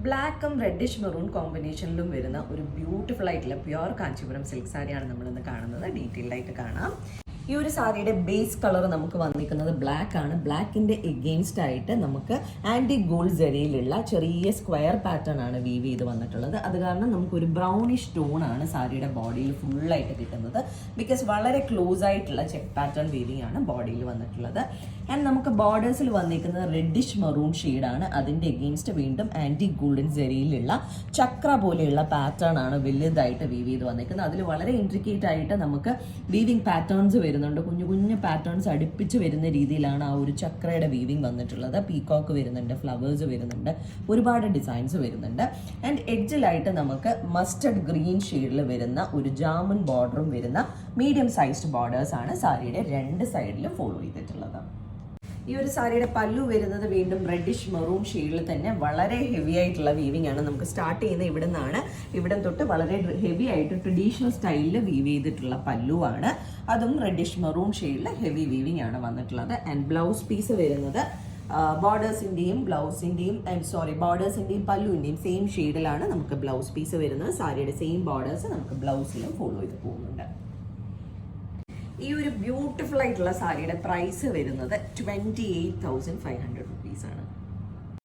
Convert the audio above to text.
ബ്ലാക്കും reddish maroon കോമ്പിനേഷനിലും വരുന്ന ഒരു ബ്യൂട്ടിഫുൾ ആയിട്ടുള്ള പ്യുവർ കാഞ്ചീപുരം സിൽക്ക് സാരിയാണ് നമ്മളിന്ന് കാണുന്നത്. ഡീറ്റെയിൽഡ് ആയിട്ട് കാണാം. ഈ ഒരു സാരിയുടെ ബേസ് കളർ നമുക്ക് വന്നിരിക്കുന്നത് ബ്ലാക്ക് ആണ്. ബ്ലാക്കിന്റെ എഗെയിൻസ്റ്റ് ആയിട്ട് നമുക്ക് ആന്റി ഗോൾഡ് ജരിയിലുള്ള ചെറിയ സ്ക്വയർ പാറ്റേൺ ആണ് വീവ് ചെയ്ത് വന്നിട്ടുള്ളത്. അത് കാരണം നമുക്കൊരു ബ്രൗണിഷ് ടോൺ ആണ് സാരിയുടെ ബോഡിയിൽ ഫുള്ളായിട്ട് കിട്ടുന്നത്. ബിക്കോസ് വളരെ ക്ലോസ് ആയിട്ടുള്ള ചെക്ക് പാറ്റേൺ വീവിംഗ് ആണ് ബോഡിയിൽ വന്നിട്ടുള്ളത്. ആൻഡ് നമുക്ക് ബോർഡേഴ്സിൽ വന്നിരിക്കുന്നത് റെഡിഷ് മെറൂൺ ഷെയ്ഡാണ്. അതിന്റെ എഗെയിൻസ്റ്റ് വീണ്ടും ആന്റി ഗോൾഡൻ ജരിയിലുള്ള ചക്ര പോലെയുള്ള പാറ്റേൺ ആണ് വലുതായിട്ട് വീവ് ചെയ്ത് വന്നിരിക്കുന്നത്. അതിൽ വളരെ ഇൻട്രിക്കേറ്റ് ആയിട്ട് നമുക്ക് വീവിംഗ് പാറ്റേൺസ് വരുന്നുണ്ട്. കുഞ്ഞു കുഞ്ഞു പാറ്റേൺസ് അടുപ്പിച്ച് വരുന്ന രീതിയിലാണ് ആ ഒരു ചക്രയുടെ വീവിംഗ് വന്നിട്ടുള്ളത്. പീകോക്ക് വരുന്നുണ്ട്, ഫ്ലവേഴ്സ് വരുന്നുണ്ട്, ഒരുപാട് ഡിസൈൻസ് വരുന്നുണ്ട്. ആൻഡ് എഡ്ജിലായിട്ട് നമുക്ക് മസ്റ്റർഡ് ഗ്രീൻ ഷെയ്ഡിൽ വരുന്ന ഒരു ജാമുൻ ബോർഡറും വരുന്ന മീഡിയം സൈസ്ഡ് ബോർഡേഴ്സ് ആണ് സാരിയുടെ രണ്ട് സൈഡിലും ഫോളോ ചെയ്തിട്ടുള്ളത്. ഈ ഒരു സാരിയുടെ പല്ലു വരുന്നത് വീണ്ടും റെഡിഷ് മെറൂൺ ഷെയ്ഡിൽ തന്നെ വളരെ ഹെവി ആയിട്ടുള്ള വീവിംഗ് ആണ്. നമുക്ക് സ്റ്റാർട്ട് ചെയ്യുന്ന ഇവിടെ നിന്നാണ്. ഇവിടെ തൊട്ട് വളരെ ഹെവി ആയിട്ട് ട്രഡീഷണൽ സ്റ്റൈലിൽ വീവ് ചെയ്തിട്ടുള്ള പല്ലുവാണ്. അതും റെഡിഷ് മെറൂൺ ഷെയ്ഡിൽ ഹെവി വീവിംഗ് ആണ് വന്നിട്ടുള്ളത്. ആൻഡ് ബ്ലൗസ് പീസ് വരുന്നത് ബോർഡേഴ്സിന്റെയും പല്ലുവിന്റെയും സെയിം ഷെയ്ഡിലാണ് നമുക്ക് ബ്ലൗസ് പീസ് വരുന്നത്. സാരിയുടെ സെയിം ബോർഡേഴ്സ് നമുക്ക് ബ്ലൗസിലും ഫോളോ ചെയ്ത് പോകുന്നുണ്ട്. ഈ ഒരു ബ്യൂട്ടിഫുൾ ആയിട്ടുള്ള സാരിയുടെ പ്രൈസ് വരുന്നത് 28,500 റുപ്പീസ് ആണ്.